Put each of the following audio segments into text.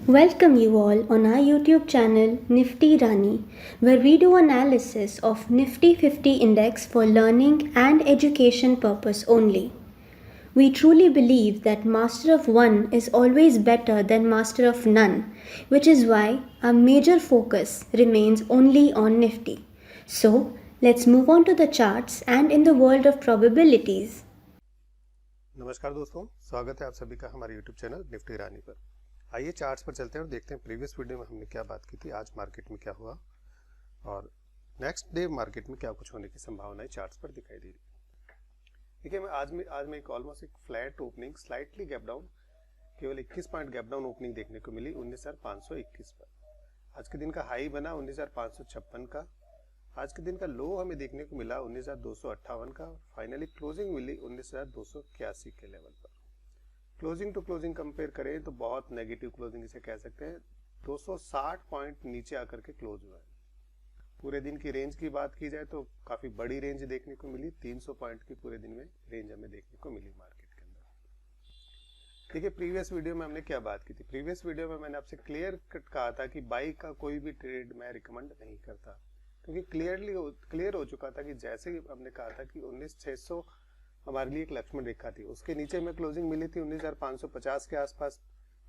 Welcome you all on our YouTube channel Nifty Rani, where we do analysis of Nifty 50 index for learning and education purpose only. We truly believe that master of one is always better than master of none, which is why our major focus remains only on Nifty. So, let's move on to the charts and in the world of probabilities. नमस्कार दोस्तों, स्वागत है आप सभी का हमारे YouTube channel Nifty रानी पर। आइए चार्ट्स पर चलते हैं और देखते हैं प्रीवियस वीडियो में हमने क्या बात की थी, आज मार्केट में क्या हुआ और नेक्स्ट डे मार्केट में क्या कुछ होने की संभावनाएं चार्ट्स पर दिखाई दे रही। देखिए, आज में एक ऑलमोस्ट एक flat opening, slightly gap down, केवल 21 पॉइंट गैप डाउन ओपनिंग देखने को मिली 19,521 पर। आज के दिन का हाई बना 19,556 का। आज के दिन का लो हमें देखने को मिला 19,258 का। फाइनली क्लोजिंग मिली 19,281 के लेवल पर। क्लोजिंग टू क्लोजिंग कंपेयर करें तो बहुत नेगेटिव क्लोजिंग इसे कह सकते हैं। 260 पॉइंट नीचे आकर के क्लोज हुआ है। पूरे दिन की रेंज की बात की जाए तो काफी बड़ी रेंज देखने को मिली, 300 पॉइंट की पूरे दिन में रेंज हमें देखने को मिली मार्केट के अंदर। देखिए, प्रीवियस वीडियो में हमने क्या बात की थी। प्रीवियस वीडियो में मैंने आपसे क्लियर कट कहा था कि बाई का कोई भी ट्रेड मैं रिकमेंड नहीं करता, क्योंकि क्लियर हो चुका था कि जैसे ही हमने कहा था कि 19,600 हमारे लिए एक लक्ष्मण रेखा थी, उसके नीचे में क्लोजिंग मिली थी 19,550 के आसपास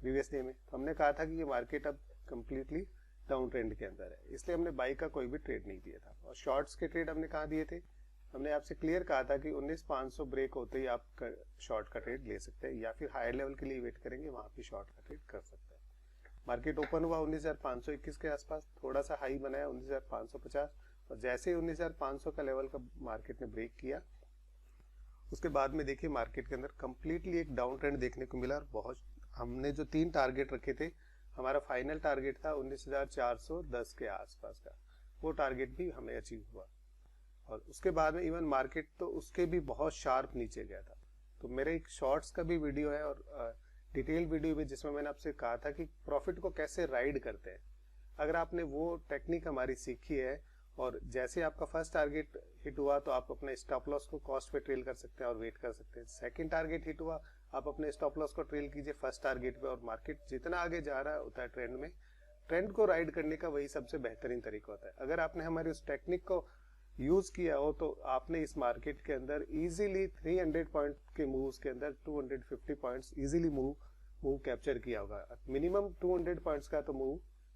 प्रीवियस डे में। तो हमने कहा था कि ये मार्केट अब कंप्लीटली डाउन ट्रेंड के अंदर है, इसलिए हमने बाई का कोई भी ट्रेड नहीं दिया था। और शॉर्ट्स के ट्रेड हमने कहा दिए थे, हमने आपसे क्लियर कहा था कि 19,500 ब्रेक होते ही आप शॉर्ट का ट्रेड ले सकते हैं, या फिर हायर लेवल के लिए वेट करेंगे, वहां पे शॉर्ट का ट्रेड कर सकते हैं। मार्केट ओपन हुआ 19,521 के आसपास, थोड़ा सा हाई बनाया 19,550, और जैसे ही 19,500 का लेवल का मार्केट ने ब्रेक किया, उसके बाद में देखिए मार्केट के अंदर कंप्लीटली एक डाउन ट्रेंड देखने को मिला। और बहुत हमने जो 3 टारगेट रखे थे, हमारा फाइनल टारगेट था 19,410 के आसपास का, वो टारगेट भी हमें अचीव हुआ। और उसके बाद में इवन मार्केट तो उसके भी बहुत शार्प नीचे गया था। तो मेरे एक शॉर्ट्स का भी वीडियो है और डिटेल वीडियो भी, जिसमें मैंने आपसे कहा था कि प्रॉफिट को कैसे राइड करते हैं। अगर आपने वो टेक्निक हमारी सीखी है और जैसे आपका फर्स्ट टारगेट हिट हुआ तो आप अपने स्टॉप लॉस को कॉस्ट पे ट्रेल कर सकते हैं और वेट कर सकते हैं। सेकंड टारगेट हिट हुआ, आप अपने स्टॉप लॉस को ट्रेल कीजिए फर्स्ट टारगेट पे, और मार्केट जितना आगे जा रहा होता है ट्रेंड में, ट्रेंड को राइड करने का वही सबसे बेहतरीन तरीका होता है। अगर आपने हमारी उस टेक्निक को यूज किया हो तो आपने इस मार्केट के अंदर इजीली 300 पॉइंट के मूव्स के अंदर 250 पॉइंट्स इजीली मूव कैप्चर किया होगा। मिनिमम 200 पॉइंट्स का तो मूव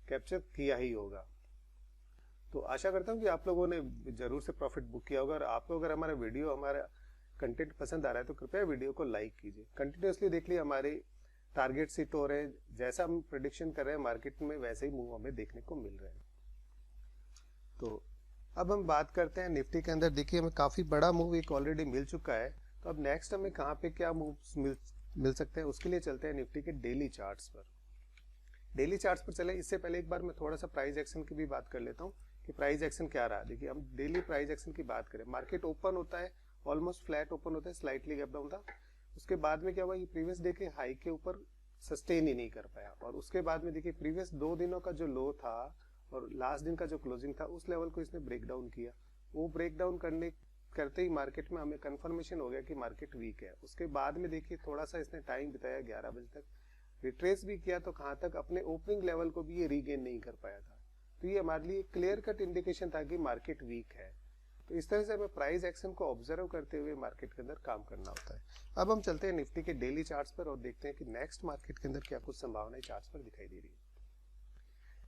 कैप्चर किया ही होगा। तो आशा करता हूँ कि आप लोगों ने जरूर से प्रॉफिट बुक किया होगा। और आपको अगर हमारा वीडियो, हमारा कंटेंट पसंद आ रहा है तो कृपया वीडियो को लाइक कीजिए। कंटिन्यूसली देख लिए हमारे टारगेट हिट हो रहे हैं, जैसा हम प्रेडिक्शन कर रहे हैं मार्केट में वैसे ही मूव हमें देखने को मिल रहे हैं। तो अब हम बात करते हैं निफ्टी के अंदर। देखिए, हमें काफी बड़ा मूव एक ऑलरेडी मिल चुका है। तो अब नेक्स्ट हमें कहाँ पे क्या मूव मिल सकते हैं, उसके लिए चलते हैं निफ्टी के डेली चार्ट्स पर। डेली चार्ट्स पर चले इससे पहले एक बार मैं थोड़ा सा प्राइस एक्शन की भी बात कर लेता हूँ कि प्राइस एक्शन क्या रहा। देखिए, हम डेली प्राइस एक्शन की बात करें, मार्केट ओपन होता है, ऑलमोस्ट फ्लैट ओपन होता है, स्लाइटली गैप डाउन था। उसके बाद में क्या हुआ, ये प्रीवियस डे के हाई के ऊपर सस्टेन ही नहीं कर पाया। और उसके बाद में देखिए प्रीवियस 2 दिनों का जो लो था और लास्ट दिन का जो क्लोजिंग था, उस लेवल को इसने ब्रेक डाउन किया। वो ब्रेक डाउन करते ही मार्केट में हमें कंफर्मेशन हो गया कि मार्केट वीक है। उसके बाद में देखिए थोड़ा सा इसने टाइम बिताया, 11 बजे तक रिट्रेस भी किया, तो कहां तक, अपने ओपनिंग लेवल को भी ये रीगेन नहीं कर पाया था। तो ये हमारे लिए क्लियर कट इंडिकेशन था कि मार्केट वीक है। तो इस तरह से हमें प्राइस एक्शन को ऑब्जर्व करते हुए मार्केट के अंदर काम करना होता है। अब हम चलते हैं निफ्टी के डेली चार्ट्स पर और देखते हैं कि नेक्स्ट मार्केट के अंदर क्या कुछ संभावनाएं चार्ट्स पर दिखाई दे रही है।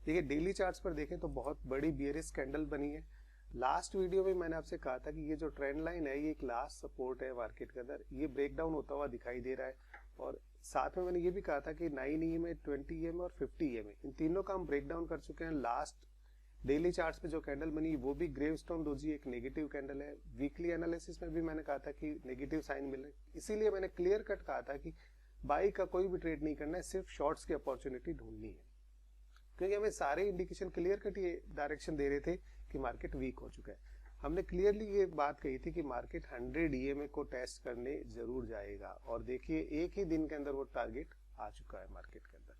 देखिए, डेली चार्ट्स पर देखें तो बहुत बड़ी बियरिश कैंडल बनी है। लास्ट वीडियो में मैंने आपसे कहा था कि ये जो ट्रेंड लाइन है, ये एक लास्ट सपोर्ट है मार्केट के अंदर, ये ब्रेक डाउन होता हुआ दिखाई दे रहा है। और साथ में मैंने ये भी कहा था कि 9 EMA, 20 EMA और 50 EMA, इन तीनों का हम ब्रेक डाउन कर चुके हैं। लास्ट डेली चार्ट्स पे जो कैंडल बनी वो भी ग्रेवस्टोन डोजी एक नेगेटिव कैंडल है। वीकली एनालिसिस में भी मैंने कहा था कि नेगेटिव साइन मिल रहे, इसीलिए मैंने क्लियर कट कहा था कि बाई का कोई भी ट्रेड नहीं करना है, सिर्फ शॉर्ट्स की अपॉर्चुनिटी ढूंढनी है, क्योंकि हमें सारे इंडिकेशन क्लियर कट ये डायरेक्शन दे रहे थे कि मार्केट वीक हो चुका है। हमने क्लियरली ये बात कही थी कि मार्केट 100 EMA को टेस्ट करने जरूर जाएगा, और देखिए एक ही दिन के अंदर वो टारगेट आ चुका है मार्केट के अंदर।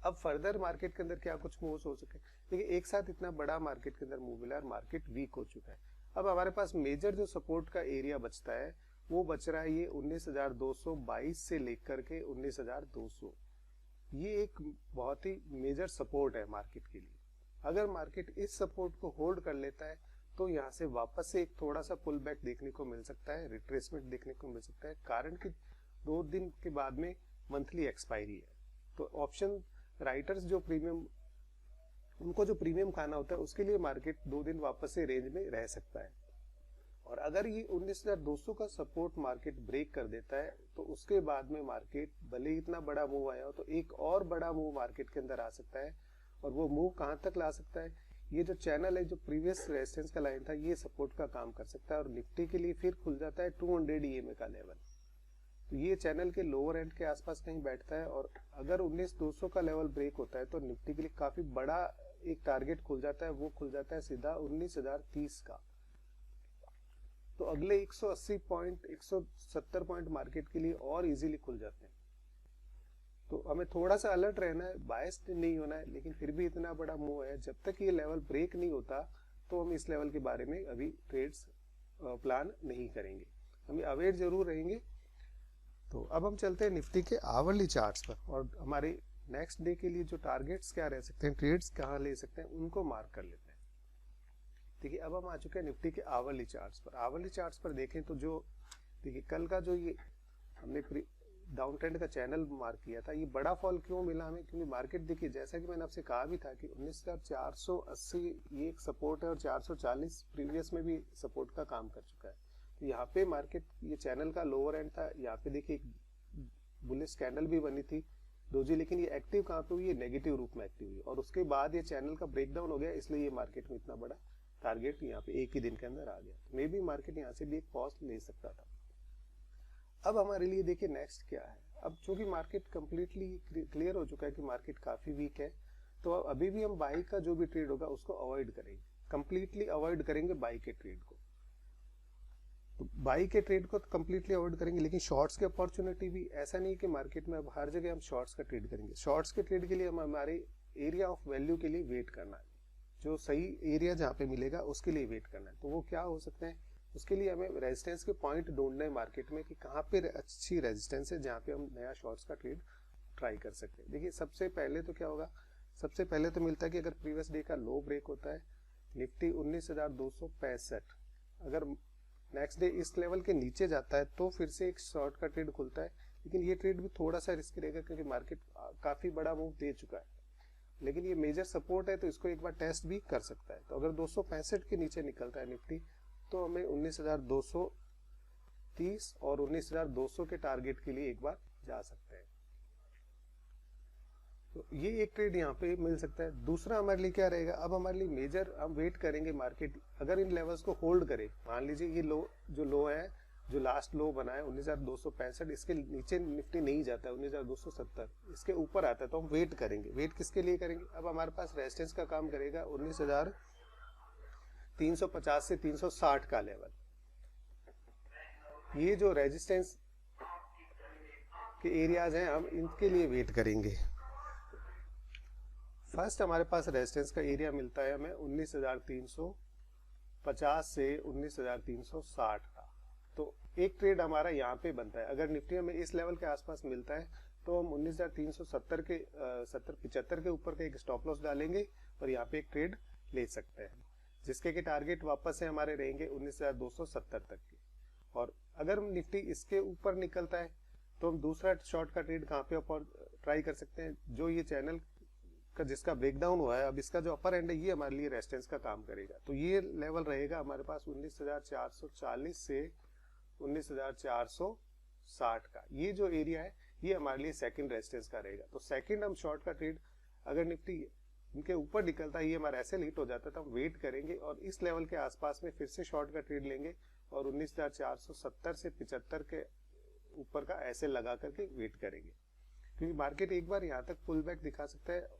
अब फर्दर मार्केट के अंदर क्या कुछ मूव्स हो सके। देखिए, एक साथ इतना बड़ा मार्केट के अंदर मूव मिला और मार्केट वीक हो चुका है। अब हमारे पास मेजर जो सपोर्ट का एरिया बचता है वो बच रहा है ये 19,222 से लेकर के 19,200। ये एक बहुत ही मेजर सपोर्ट है मार्केट के लिए। अगर मार्केट इस सपोर्ट को होल्ड कर लेता है तो यहाँ से वापस से एक थोड़ा सा पुल बैक देखने को मिल सकता है, रिट्रेसमेंट देखने को मिल सकता है, कारण कि 2 दिन के बाद में मंथली एक्सपायरी है। तो ऑप्शन राइटर्स जो प्रीमियम, उनको जो प्रीमियम खाना होता है उसके लिए मार्केट 2 दिन वापस से रेंज में रह सकता है। और अगर ये 19,200 का सपोर्ट मार्केट ब्रेक कर देता है तो उसके बाद में मार्केट भले ही इतना बड़ा मूव आया हो तो एक और बड़ा मूव मार्केट के अंदर आ सकता है। और वो मूव कहां तक ला सकता है, ये जो चैनल है, जो प्रीवियस रेजिस्टेंस का लाइन था, ये सपोर्ट का काम कर सकता है। और निफ्टी के लिए फिर खुल जाता है 200 EMA का लेवल। तो ये चैनल के लोअर एंड के आसपास कहीं बैठता है और अगर 19,200 का लेवल ब्रेक होता है तो निफ्टी के लिए काफी बड़ा एक टारगेट खुल जाता है। वो खुल जाता है सीधा 19,030 का। तो अगले 180 पॉइंट 170 पॉइंट मार्केट के लिए और इजीली खुल जाते हैं। तो हमें थोड़ा सा अलर्ट रहना है, बायस्ड नहीं होना है, लेकिन फिर भी इतना बड़ा मूव है, जब तक ये लेवल ब्रेक नहीं होता तो हम इस लेवल के बारे में अभी ट्रेड्स प्लान नहीं करेंगे, हमें अवेयर जरूर रहेंगे। तो अब हम चलते हैं निफ्टी के आवरली चार्ट्स पर और हमारे नेक्स्ट डे के लिए जो टारगेट्स क्या रह सकते हैं, ट्रेड्स कहाँ ले सकते हैं, उनको मार्क कर लेते हैं। देखिए अब हम आ चुके हैं निफ्टी के आवरली चार्ट्स पर। आवरली चार्ट्स पर देखें तो जो देखिए कल का जो ये हमने डाउन ट्रेंड का चैनल मार्क किया था, ये बड़ा फॉल क्यों मिला हमें, क्योंकि मार्केट देखिए जैसा कि मैंने आपसे कहा भी था कि 19,480 ये एक सपोर्ट है और 440 प्रीवियस में भी सपोर्ट का काम कर चुका है। तो यहाँ पे मार्केट, ये चैनल का लोअर एंड था, यहाँ पे देखिए एक बुलिश कैंडल भी बनी थी दोजी, लेकिन ये एक्टिव कहाँ पे हुई, ये नेगेटिव रूप में एक्टिव हुई और उसके बाद ये चैनल का ब्रेकडाउन हो गया, इसलिए ये मार्केट में इतना बड़ा टारगेट यहाँ पे एक ही दिन के अंदर आ गया। तो मे बी मार्केट यहाँ से भी एक पॉज ले सकता था। अब हमारे लिए देखिए नेक्स्ट क्या है। अब चूंकि मार्केट कंप्लीटली क्लियर हो चुका है कि मार्केट काफी वीक है, तो अभी भी हम बाई का जो भी ट्रेड होगा उसको अवॉइड करेंगे, कंप्लीटली अवॉइड करेंगे बाई के ट्रेड को। तो बाई के ट्रेड को कंप्लीटली अवॉइड करेंगे, लेकिन शॉर्ट्स की अपॉर्चुनिटी भी, ऐसा नहीं कि मार्केट में अब हर जगह हम शॉर्ट्स का ट्रेड करेंगे। शॉर्ट्स के ट्रेड के लिए हम हमारे एरिया ऑफ वैल्यू के लिए वेट करना है, जो सही एरिया जहाँ पे मिलेगा उसके लिए वेट करना है। तो वो क्या हो सकते हैं, उसके लिए हमें रेजिस्टेंस के पॉइंट ढूंढना है मार्केट में कि कहाँ पे अच्छी रेजिस्टेंस है जहाँ पे हम नया शॉर्ट्स का ट्रेड ट्राई कर सकते हैं। देखिए सबसे पहले तो क्या होगा, सबसे पहले तो मिलता है कि अगर प्रीवियस डे का लो ब्रेक होता है, निफ्टी 19,265, अगर नेक्स्ट डे इस लेवल के नीचे जाता है तो फिर से एक शॉर्ट का ट्रेड खुलता है। लेकिन ये ट्रेड भी थोड़ा सा रिस्की रहेगा क्योंकि मार्केट काफी बड़ा मूव दे चुका है, लेकिन ये मेजर सपोर्ट है तो इसको एक बार टेस्ट भी कर सकता है। तो अगर 265 के नीचे निकलता है निफ्टी तो हमें 19,230 और 19,200 के टारगेट के लिए एक बार जा सकते हैं। तो ये एक ट्रेड यहाँ पे मिल सकता है। दूसरा हमारे लिए क्या रहेगा, अब हमारे लिए मेजर हम वेट करेंगे मार्केट अगर इन लेवल्स को होल्ड करे। मान लीजिए ये लो, जो लो है, जो लास्ट लो बना है 19,265, इसके नीचे निफ्टी नहीं जाता है 19,270, इसके ऊपर आता है तो हम वेट करेंगे। वेट किसके लिए करेंगे, अब हमारे पास रेजिस्टेंस का काम करेगा 19,350 से 360 का लेवल। ये जो रेजिस्टेंस के एरियाज हैं हम इनके लिए वेट करेंगे। फर्स्ट हमारे पास रेजिस्टेंस का एरिया मिलता है हमें 19,350 से 19,360 का। तो एक ट्रेड हमारा यहाँ पे बनता है। अगर निफ्टी हमें इस लेवल के आसपास मिलता है तो हम 19,370 के 70-75 के ऊपर का एक स्टॉप लॉस डालेंगे और यहाँ पे एक ट्रेड ले सकते हैं, जिसके के टारगेट वापस से हमारे रहेंगे 19,270 तक के। और अगर निफ्टी इसके ऊपर निकलता है तो हम दूसरा शॉर्ट का ट्रेड कहाँ पे ट्राई कर सकते हैं, जो ये चैनल का जिसका ब्रेकडाउन हुआ है, अब इसका जो अपर एंड है ये हमारे लिए रेजिस्टेंस का काम करेगा। तो ये लेवल रहेगा हमारे पास 19,440 से 19,460 का। ये जो एरिया है ये हमारे लिए सेकंड रेजिस्टेंस का रहेगा। तो सेकंड हम शॉर्ट का ट्रेड अगर निफ्टी इनके ऊपर निकलता है, ये हमारा ऐसे हिट हो जाता है तो हम वेट करेंगे और इस लेवल के आसपास में फिर से शॉर्ट का ट्रेड लेंगे और 19,470 से 75 के ऊपर का ऐसे लगा करके वेट करेंगे, क्योंकि मार्केट एक बार यहाँ तक पुल बैक दिखा सकता है।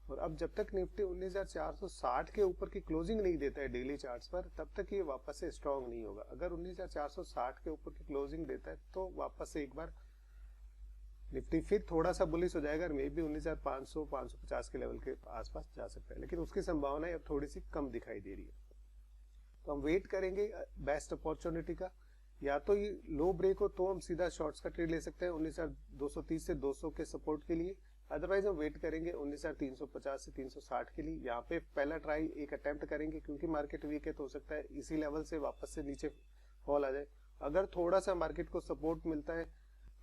और अब जब तक निफ्टी 19,460 के ऊपर की क्लोजिंग नहीं देता है डेली चार्ट्स पर, तब तक ये वापस से स्ट्रांग नहीं होगा। अगर 19,460 के ऊपर की क्लोजिंग देता है तो वापस से एक बार निफ्टी फिर थोड़ा सा बुलिश हो जाएगा और मे बी 19,500-550 के लेवल के आसपास जा सकता है, लेकिन उसकी संभावना अब थोड़ी सी कम दिखाई दे रही है। तो हम वेट करेंगे बेस्ट अपॉर्चुनिटी का। या तो ये लो ब्रेक हो तो हम सीधा शॉर्ट्स का ट्रेड ले सकते हैं 19,230 से 200 के सपोर्ट के लिए, अदरवाइज हम वेट करेंगे 19,350 से 360 के लिए। यहाँ पे पहला ट्राई एक अटेम्प्ट करेंगे, क्योंकि मार्केट वीक है तो हो सकता है इसी लेवल से वापस से नीचे फॉल आ जाए। अगर थोड़ा सा मार्केट को सपोर्ट मिलता है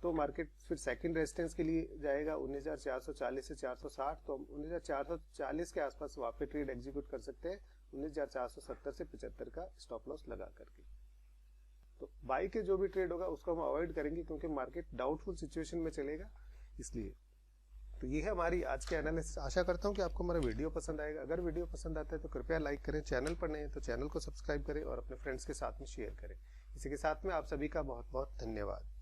तो मार्केट फिर सेकंड रेजिस्टेंस के लिए जाएगा 19,440 से 460। तो हम 19,440 के आसपास वहाँ पे ट्रेड एग्जीक्यूट कर सकते हैं 19,470 से 75 का स्टॉप लॉस लगा करके। तो बाई के जो भी ट्रेड होगा उसको हम अवॉइड करेंगे, क्योंकि मार्केट डाउटफुल सिचुएशन में चलेगा इसलिए। तो ये है हमारी आज के एनालिसिस। आशा करता हूँ कि आपको हमारा वीडियो पसंद आएगा। अगर वीडियो पसंद आता है तो कृपया लाइक करें, चैनल पर नए हैं तो चैनल को सब्सक्राइब करें और अपने फ्रेंड्स के साथ में शेयर करें। इसी के साथ में आप सभी का बहुत बहुत धन्यवाद।